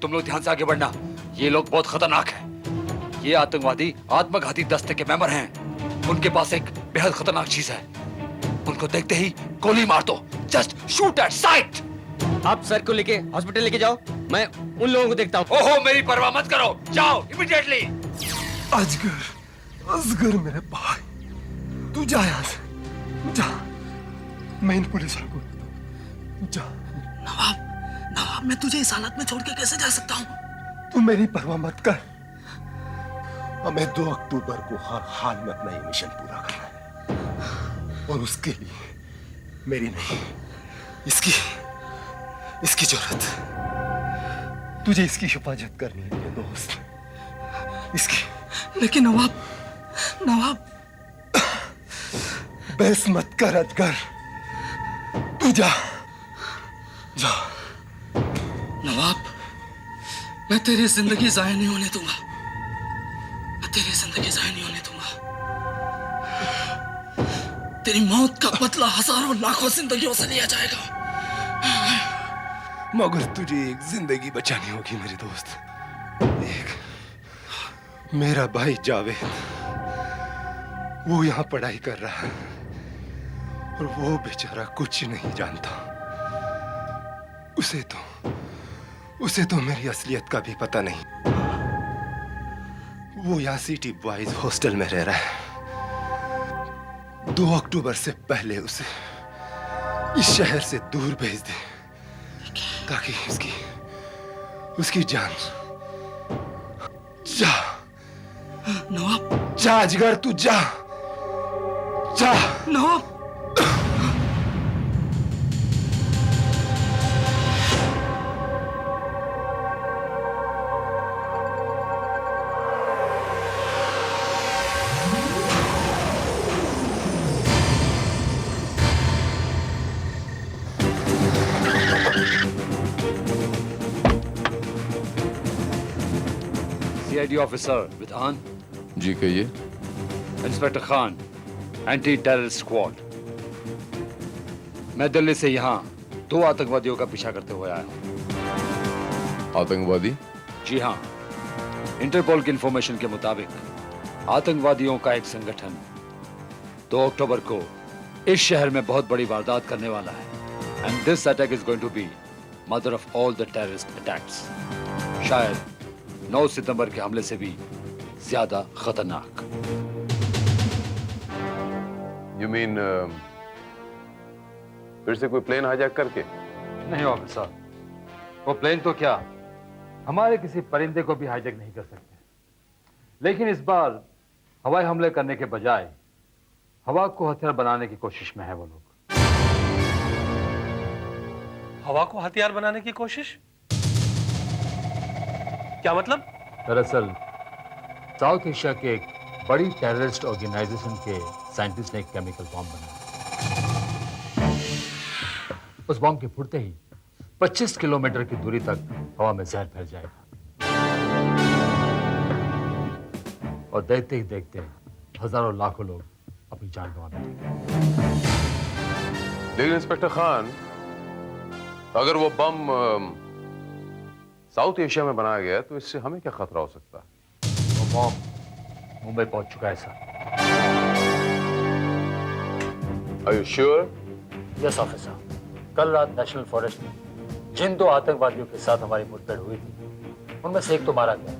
तुम लोग ध्यान से आगे बढ़ना। ये लोग बहुत खतरनाक हैं। ये आतंकवादी आत्मघाती दस्ते के मेंबर हैं। उनके पास एक बेहद खतरनाक चीज है। उनको देखते ही गोली मार दो। Just shoot at site. आप सर को लेके हॉस्पिटल लेके जाओ, मैं उन लोगों को देखता हूँ। ओहो, मेरी परवाह मत करो, जाओ इमीडिएटली। अजगर, असगर मेरे भाई, तू जा यहाँ से, जा। मैं इन पुलिस वालों को जा। नवाब, नवाब, मैं तुझे इस हालत में छोड़ के कैसे जा सकता हूँ? तू मेरी परवाह मत कर। हमें 2 अक्टूबर को हर हाल में अपना ये मिशन पूरा करना है, और उसके लिए मेरी नहीं, इसकी जरूरत। तुझे इसकी हिफाजत करनी है मेरे दोस्त, इसकी। लेकिन नवाब, नवाब, बहस मत कर अजगर, तू जा, जा। नवाब, मैं तेरी जिंदगी जाया नहीं होने दूंगा। मैं तेरी जिंदगी जाया नहीं होने दूंगा। तेरी मौत का बदला हजारों लाखों जिंदगियों से लिया जाएगा। मगर तुझे एक जिंदगी बचानी होगी मेरे दोस्त। एक मेरा भाई जावेद, वो यहाँ पढ़ाई कर रहा है, और वो बेचारा कुछ नहीं जानता। उसे तो मेरी असलियत का भी पता नहीं। वो यहाँ सिटी बॉयज हॉस्टल में रह रहा है। 2 अक्टूबर से पहले उसे इस शहर से दूर भेज दे, ताकि उसकी जान। जा नवाब, जा अजगर, तू जा, जा। नवाब, सीआईडी ऑफिसर विधान। जी कहिए। Inspector Khan, anti terror squad. मैं दिल्ली से यहाँ 2 आतंकवादियों का पीछा करते हुए आया हूँ। आतंकवादी? जी हाँ, इंटरपोल की इंफॉर्मेशन के मुताबिक आतंकवादियों का एक संगठन 2 अक्टूबर को इस शहर में बहुत बड़ी वारदात करने वाला है। And this attack is going to be mother of all the terrorist attacks. शायद 9 सितंबर के हमले से भी ज्यादा खतरनाक। यू मीन फिर से कोई प्लेन हाईजैक करके? नहीं ऑफिसर, वो प्लेन तो क्या, हमारे किसी परिंदे को भी हाईजैक नहीं कर सकते। लेकिन इस बार हवाई हमले करने के बजाय हवा को हथियार बनाने की कोशिश में है वो लोग। हवा को हथियार बनाने की कोशिश? क्या मतलब? दरअसल साउथ एशिया के एक बड़ी टेररिस्ट ऑर्गेनाइजेशन के साइंटिस्ट ने एक केमिकल बॉम्ब बनाया। उस बॉम्ब के फूटते ही 25 किलोमीटर की दूरी तक हवा में जहर फैल जाएगा, और देखते ही देखते हजारों लाखों लोग अपनी जान गंवा बैठेंगे। लेकिन इंस्पेक्टर खान, अगर वो बम साउथ एशिया में बनाया गया तो इससे हमें क्या खतरा हो सकता है? वो बॉम्ब मुंबई पहुंच चुका है sir. Are you sure? Yes officer, कल रात नेशनल फॉरेस्ट में जिन 2 आतंकवादियों के साथ हमारी मुठभेड़ हुई थी, उनमें से एक तो मारा गया,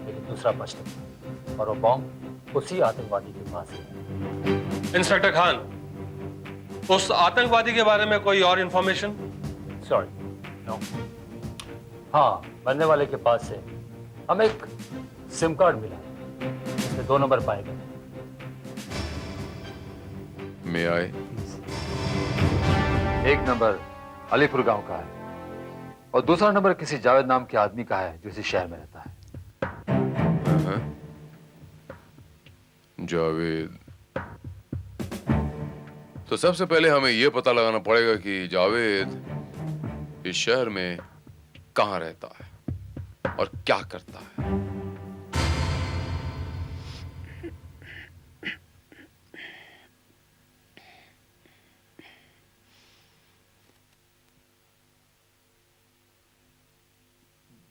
लेकिन दूसरा बच निकला, और वो बॉम्ब उसी आतंकवादी के पास है। इंस्पेक्टर खान, उस आतंकवादी के बारे में कोई और इंफॉर्मेशन? Sorry, no. हाँ, मरने वाले के पास से हमें एक सिम कार्ड मिला, जिसमें 2 नंबर पाए गए। May I? एक नंबर अलीपुर गांव का है, और दूसरा नंबर किसी जावेद नाम के आदमी का है जो इसी शहर में रहता है। हाँ? जावेद। तो सबसे पहले हमें यह पता लगाना पड़ेगा कि जावेद इस शहर में कहां रहता है और क्या करता है।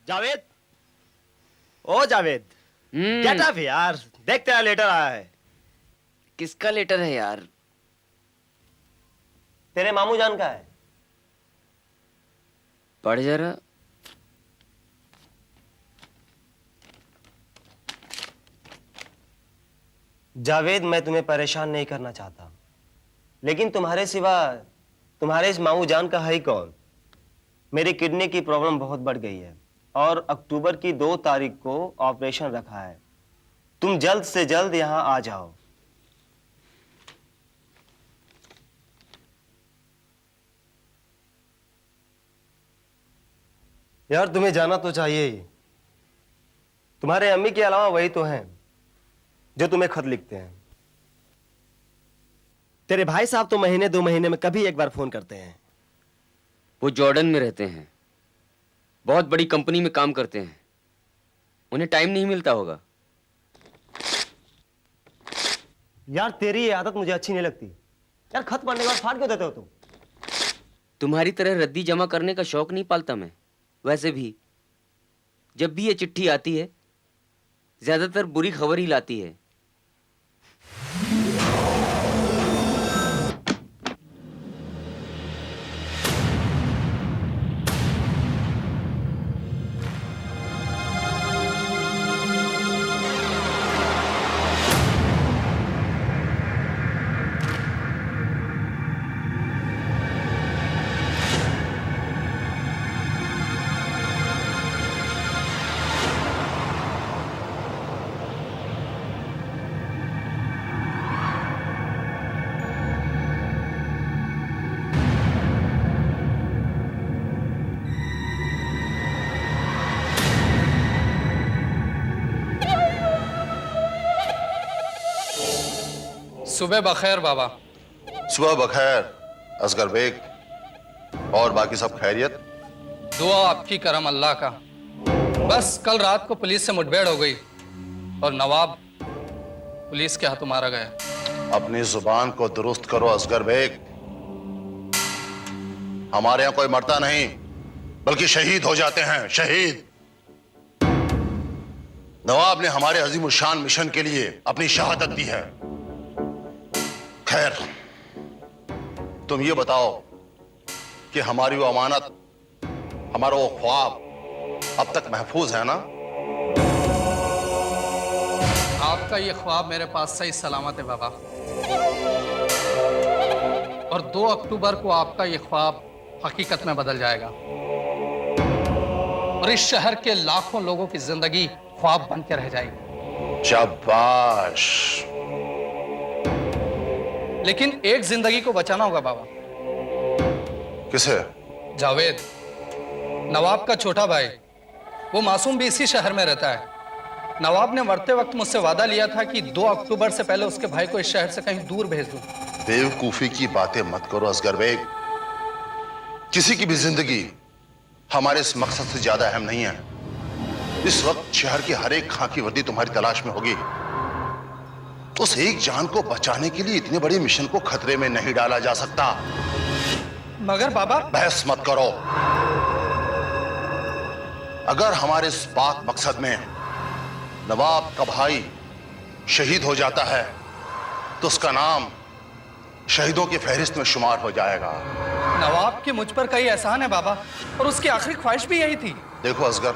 जावेद, ओ जावेद, गेट अप यार, देख तेरा लेटर आया है। किसका लेटर है यार? तेरे मामू जान का है। पढ़ जरा। जावेद, मैं तुम्हें परेशान नहीं करना चाहता, लेकिन तुम्हारे सिवा तुम्हारे इस मामू जान का है ही कौन? मेरी किडनी की प्रॉब्लम बहुत बढ़ गई है और अक्टूबर की 2 तारीख को ऑपरेशन रखा है। तुम जल्द से जल्द यहां आ जाओ। यार तुम्हें जाना तो चाहिए ही। तुम्हारे अम्मी के अलावा वही तो हैं जो तुम्हें खत लिखते हैं। तेरे भाई साहब तो महीने 2 महीने में कभी एक बार फोन करते हैं। वो जॉर्डन में रहते हैं, बहुत बड़ी कंपनी में काम करते हैं, उन्हें टाइम नहीं मिलता होगा। यार तेरी ये आदत मुझे अच्छी नहीं लगती। यार खत पढ़ने के बाद फाड़ क्यों देते हो तुम? तुम्हारी तरह रद्दी जमा करने का शौक नहीं पालता मैं। वैसे भी जब भी ये चिट्ठी आती है ज्यादातर बुरी खबर ही लाती है। सुबह बखैर बाबा। सुबह बखैर असगर बेग, और बाकी सब खैरियत? दुआ आपकी, करम अल्लाह का। बस कल रात को पुलिस से मुठभेड़ हो गई और नवाब पुलिस के हाथों मारा गया। अपनी जुबान को दुरुस्त करो असगर बेग। हमारे यहां कोई मरता नहीं बल्कि शहीद हो जाते हैं, शहीद। नवाब ने हमारे अजीम शान मिशन के लिए अपनी शहादत दी है। खैर, तुम ये बताओ कि हमारी वो अमानत, हमारा वो ख्वाब अब तक महफूज है ना? आपका ये ख्वाब मेरे पास सही सलामत है बाबा, और 2 अक्टूबर को आपका ये ख्वाब हकीकत में बदल जाएगा और इस शहर के लाखों लोगों की जिंदगी ख्वाब बन के रह जाएगी। शाबाश। लेकिन एक जिंदगी को बचाना होगा बाबा। किसे? जावेद, नवाब का छोटा भाई। वो मासूम भी इसी शहर में रहता है। नवाब ने मरते वक्त मुझसे वादा लिया था कि 2 अक्टूबर से पहले उसके भाई को इस शहर से कहीं दूर भेज दूं। बेवकूफी की बातें मत करो असगर बेग। किसी की भी जिंदगी हमारे इस मकसद से ज्यादा अहम नहीं है। इस वक्त शहर की हर एक खाकी वर्दी तुम्हारी तलाश में होगी। उस एक जान को बचाने के लिए इतने बड़े मिशन को खतरे में नहीं डाला जा सकता। मगर बाबा, बहस मत करो। अगर हमारे इस पाक मकसद में नवाब का भाई शहीद हो जाता है तो उसका नाम शहीदों की फहरिस्त में शुमार हो जाएगा। नवाब के मुझ पर कई एहसान है बाबा, और उसकी आखिरी ख्वाहिश भी यही थी। देखो असगर,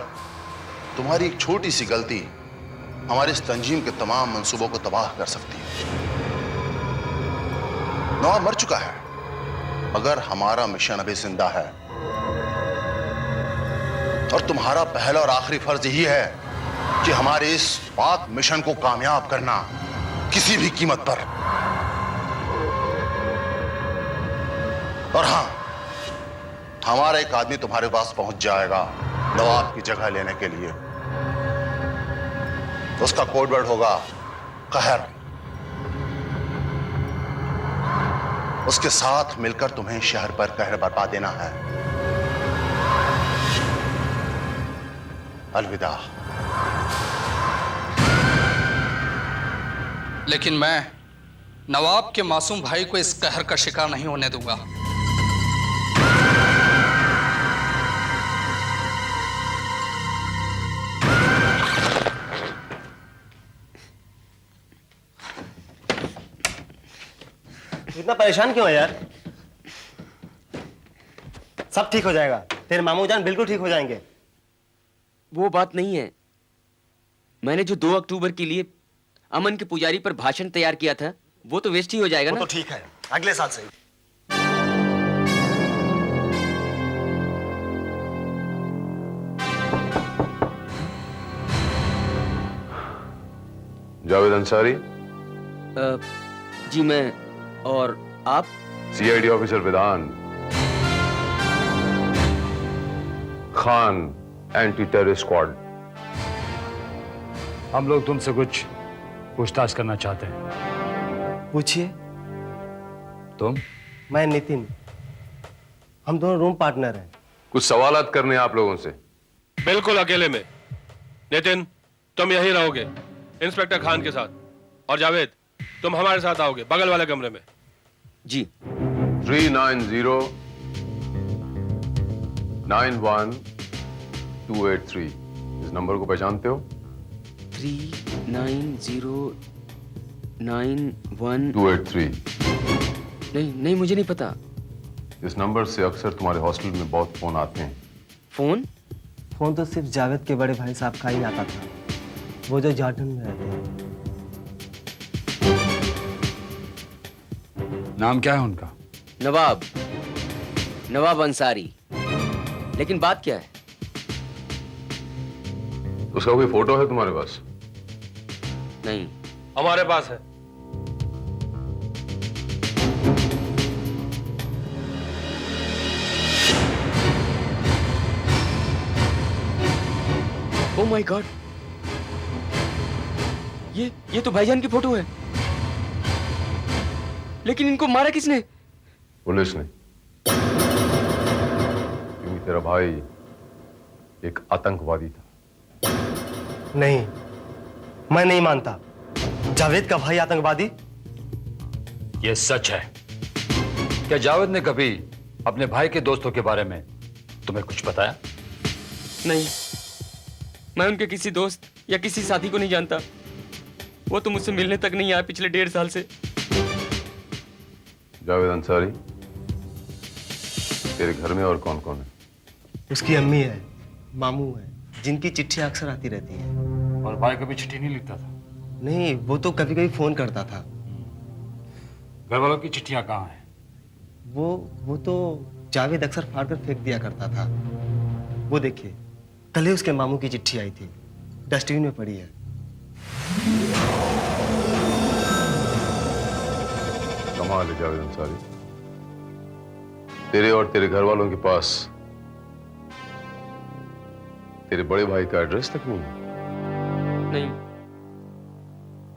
तुम्हारी एक छोटी सी गलती हमारे इस तंजीम के तमाम मंसूबों को तबाह कर सकती है। नवाब मर चुका है, मगर हमारा मिशन अभी जिंदा है और तुम्हारा पहला और आखिरी फर्ज यही है कि हमारे इस पाक मिशन को कामयाब करना, किसी भी कीमत पर। और हां, हमारा एक आदमी तुम्हारे पास पहुंच जाएगा नवाब की जगह लेने के लिए। उसका कोड वर्ड होगा कहर। उसके साथ मिलकर तुम्हें शहर पर कहर बरपा देना है। अलविदा। लेकिन मैं नवाब के मासूम भाई को इस कहर का शिकार नहीं होने दूंगा। इतना परेशान क्यों है यार? सब ठीक हो जाएगा, तेरे मामू जान बिल्कुल ठीक हो जाएंगे। वो बात नहीं है। मैंने जो 2 अक्टूबर के लिए अमन के पुजारी पर भाषण तैयार किया था, वो तो वेस्ट ही हो जाएगा वो ना। तो ठीक है, अगले साल से। जावेद अंसारी, जी मैं। और आप? सीआईडी ऑफिसर विधान, खान एंटी टेररिस्ट स्क्वाड। हम लोग तुमसे कुछ पूछताछ करना चाहते हैं। पूछिए। तुम? मैं नितिन, हम दोनों रूम पार्टनर हैं। कुछ सवालात करने हैं आप लोगों से। बिल्कुल अकेले में। नितिन, तुम यहीं रहोगे इंस्पेक्टर खान के साथ, और जावेद तुम हमारे साथ आओगे बगल वाले कमरे में। जी। 39091-283 इस नंबर को पहचानते हो? 39091। 283। नहीं, मुझे नहीं पता। इस नंबर से अक्सर तुम्हारे हॉस्टल में बहुत फोन आते हैं। फोन? फोन तो सिर्फ जावेद के बड़े भाई साहब का ही आता था, वो जो जॉर्डन में रहते हैं। नाम क्या है उनका? नवाब अंसारी। लेकिन बात क्या है? उसका कोई फोटो है तुम्हारे पास? नहीं। हमारे पास है। ओह माय गॉड, ये तो भाईजान की फोटो है। लेकिन इनको मारा किसने? पुलिस ने, क्योंकि तेरा भाई एक आतंकवादी था। नहीं, मैं नहीं मानता। जावेद का भाई आतंकवादी? यह सच है। क्या जावेद ने कभी अपने भाई के दोस्तों के बारे में तुम्हें कुछ बताया? नहीं, मैं उनके किसी दोस्त या किसी साथी को नहीं जानता। वो तो मुझसे मिलने तक नहीं आया पिछले 1.5 साल से। जावेद अंसारी, तेरे घर में और कौन कौन है? उसकी अम्मी है, मामू है, जिनकी चिट्ठियां अक्सर आती रहती हैं। और भाई कभी चिट्ठी नहीं लिखता था? नहीं, वो तो कभी कभी फोन करता था। घर वालों की चिट्ठियां कहाँ हैं? वो तो जावेद अक्सर फाड़ कर फेंक दिया करता था। वो देखिए, कल ही उसके मामू की चिट्ठी आई थी, डस्टबिन में पड़ी है। कमाल है जावेद अंसारी, तेरे और तेरे घर वालों के पास तेरे बड़े भाई का एड्रेस तक नहीं है। नहीं,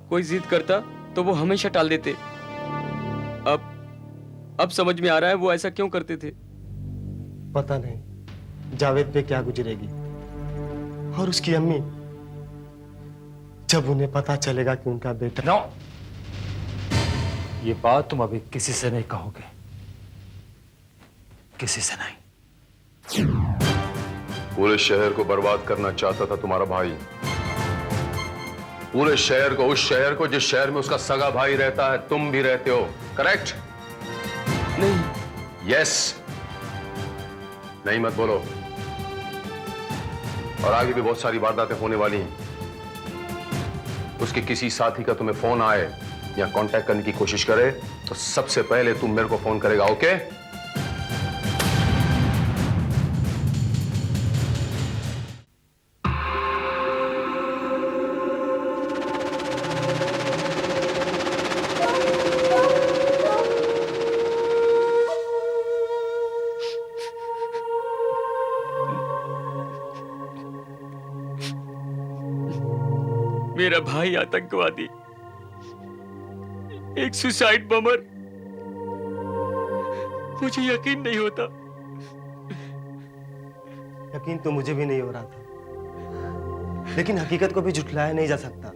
कोई जिद करता तो वो हमेशा टाल देते। अब समझ में आ रहा है वो ऐसा क्यों करते थे। पता नहीं जावेद पे क्या गुजरेगी, और उसकी अम्मी, जब उन्हें पता चलेगा कि उनका बेटा। नो, ये बात तुम अभी किसी से नहीं कहोगे, किसी से नहीं। पूरे शहर को बर्बाद करना चाहता था तुम्हारा भाई। पूरे शहर को, उस शहर को जिस शहर में उसका सगा भाई रहता है, तुम भी रहते हो। करेक्ट? नहीं। यस, नहीं मत बोलो। और आगे भी बहुत सारी वारदातें होने वाली हैं। उसके किसी साथी का तुम्हें फोन आए या कांटेक्ट करने की कोशिश करे तो सबसे पहले तुम मेरे को फोन करेगा। ओके? मेरा भाई आतंकवादी, एक सुसाइड बमर। मुझे यकीन नहीं होता। यकीन तो मुझे भी नहीं हो रहा था, लेकिन हकीकत को भी झुठलाया नहीं जा सकता।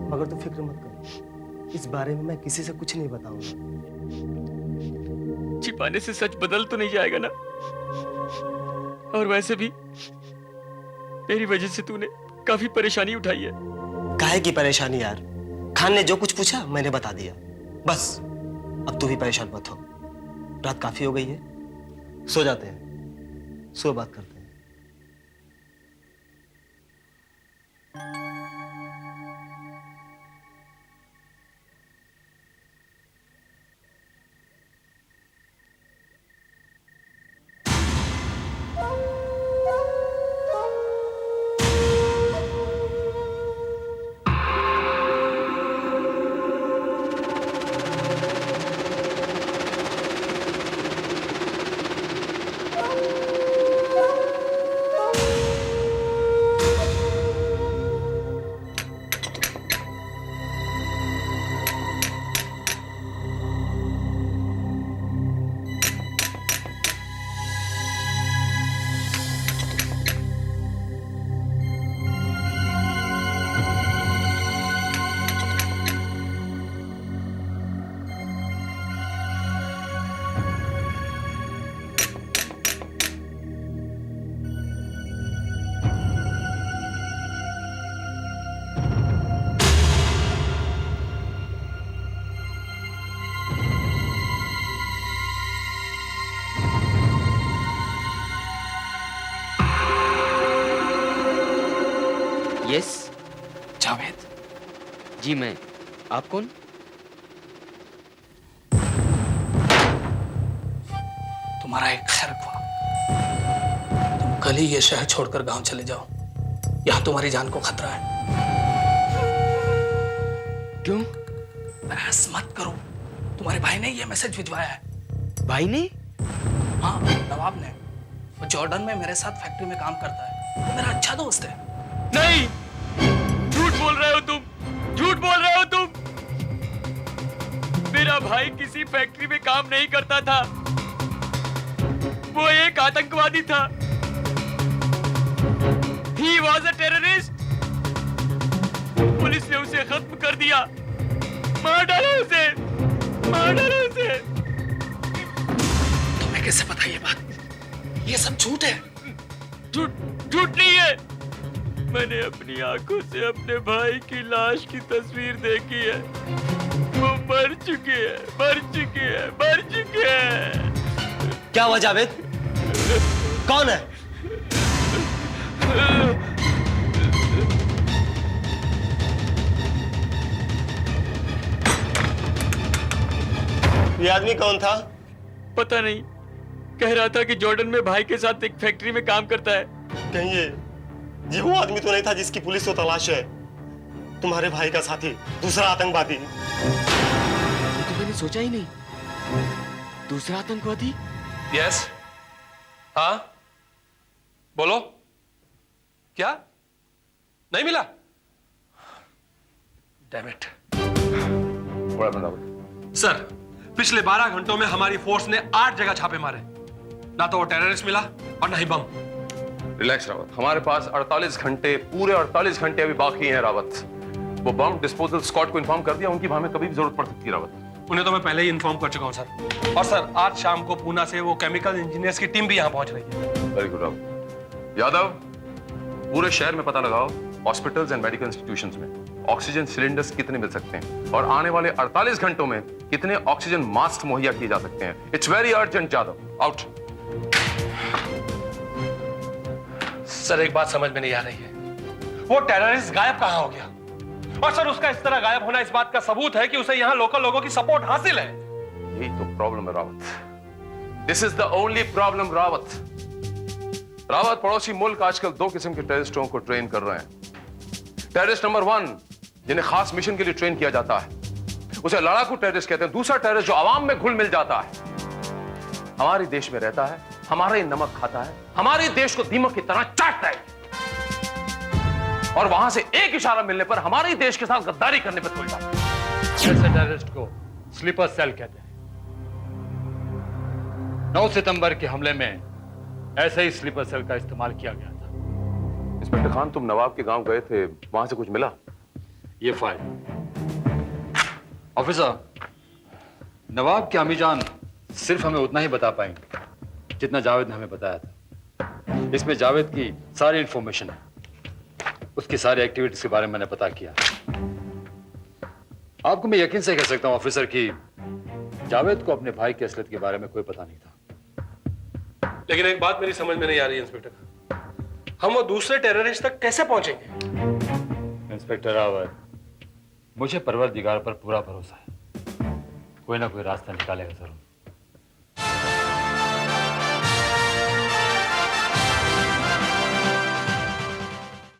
मगर तो फिक्र मत करो, इस बारे में मैं किसी से कुछ नहीं बताऊंगा। छिपाने से सच बदल तो नहीं जाएगा ना? और वैसे भी मेरी वजह से तूने काफी परेशानी उठाई है। काहे की परेशानी यार? खान ने जो कुछ पूछा मैंने बता दिया, बस। अब तू भी परेशान मत हो। रात काफी हो गई है, सो जाते हैं, सो बात करते हैं। यस। जावेद, जी मैं। आप कौन? तुम्हारा एक खैर ख्वाह। तुम कल ही ये शहर छोड़कर गांव चले जाओ, यहां तुम्हारी जान को खतरा है। क्यों? बहस मत करो, तुम्हारे भाई ने ये मैसेज भिजवाया है। भाई ने? हाँ, नवाब ने। वो जॉर्डन में मेरे साथ फैक्ट्री में काम करता है, वो मेरा अच्छा दोस्त है। नहीं, झूठ बोल रहे हो तुम, झूठ बोल रहे हो तुम। मेरा भाई किसी फैक्ट्री में काम नहीं करता था, वो एक आतंकवादी था। He was a terrorist। Police ने उसे खत्म कर दिया, मार डाला उसे, मार डाला उसे। तुम्हें कैसे पता ये बात? ये सब झूठ है। झूठ झूठ नहीं है। मैंने अपनी आंखों से अपने भाई की लाश की तस्वीर देखी है। वो मर चुके हैं, मर चुके हैं, मर चुके हैं। क्या हुआ जावेद? कौन है? ये आदमी कौन था? पता नहीं, कह रहा था कि जॉर्डन में भाई के साथ एक फैक्ट्री में काम करता है। कहीं ये वो आदमी तो नहीं था जिसकी पुलिस को तलाश है? तुम्हारे भाई का साथी, दूसरा आतंकवादी। ये तो मैंने सोचा ही नहीं। दूसरा आतंकवादी? यस। हाँ, बोलो। क्या नहीं मिला? Damn it. सर, पिछले 12 घंटों में हमारी फोर्स ने 8 जगह छापे मारे, ना तो वो टेररिस्ट मिला और ना ही बम। रिलैक्स रावत, हमारे पास 48 घंटे, पूरे 48 घंटे अभी बाकी हैं रावत। वो बम डिस्पोजल स्क्वाड को इन्फॉर्म कर दिया, उनकी हमें कभी भी जरूरत पड़ सकती है रावत। उन्हें तो मैं पहले ही इन्फॉर्म कर चुका हूं सर। और सर, आज शाम को पूना से वो केमिकल इंजीनियर्स की टीम भी यहां पहुंच रही है। Very good Rawat. यादव, पूरे शहर में पता लगाओ हॉस्पिटल्स एंड मेडिकल इंस्टीट्यूशंस में ऑक्सीजन सिलेंडर्स कितने मिल सकते हैं और आने वाले 48 घंटों में कितने ऑक्सीजन मास्क मुहैया किए जा सकते हैं। It's very urgent Yadav. Out. Sir, एक बात समझ में नहीं आ रही है, वो टेररिस्ट गायब कहां हो गया? और सर, उसका इस तरह गायब होना इस बात का सबूत है कि उसे यहां लोकल लोगों की सपोर्ट हासिल है। यही तो प्रॉब्लम है Rawat. This is the only problem Rawat. Rawat, पड़ोसी मुल्क आजकल 2 किस्म के टेररिस्टों को ट्रेन कर रहे हैं। टेररिस्ट नंबर 1, जिन्हें खास मिशन के लिए ट्रेन किया जाता है, उसे लड़ाकू टेररिस्ट कहते हैं। दूसरा टेररिस्ट जो आवाम में घुल मिल जाता है, हमारे देश में रहता है, हमारा ही नमक खाता है, हमारे देश को दीमक की तरह चाटता है और वहां से एक इशारा मिलने पर हमारे ही देश के साथ गद्दारी करने पर तुल जाता है। ऐसे टेररिस्ट को स्लीपर सेल कहते हैं। 9 सितंबर के हमले में ऐसे ही स्लीपर सेल का इस्तेमाल किया गया था। इंस्पेक्टर खान, तुम नवाब के गांव गए थे, वहां से कुछ मिला? ये फाइल। ऑफिसर, नवाब की अमीजान सिर्फ हमें उतना ही बता पाएंगे जितना जावेद ने हमें बताया था। इसमें जावेद की सारी इंफॉर्मेशन है, उसकी सारी एक्टिविटीज के बारे में मैंने पता किया। आपको मैं यकीन से कह सकता हूं ऑफिसर कि जावेद को अपने भाई की असलियत के बारे में कोई पता नहीं था। लेकिन एक बात मेरी समझ में नहीं आ रही इंस्पेक्टर, हम वो दूसरे टेररिस्ट तक कैसे पहुंचेंगे? इंस्पेक्टर रावत, मुझे परवरदिगार पर पूरा भरोसा है, कोई ना कोई रास्ता निकालेगा जरूर।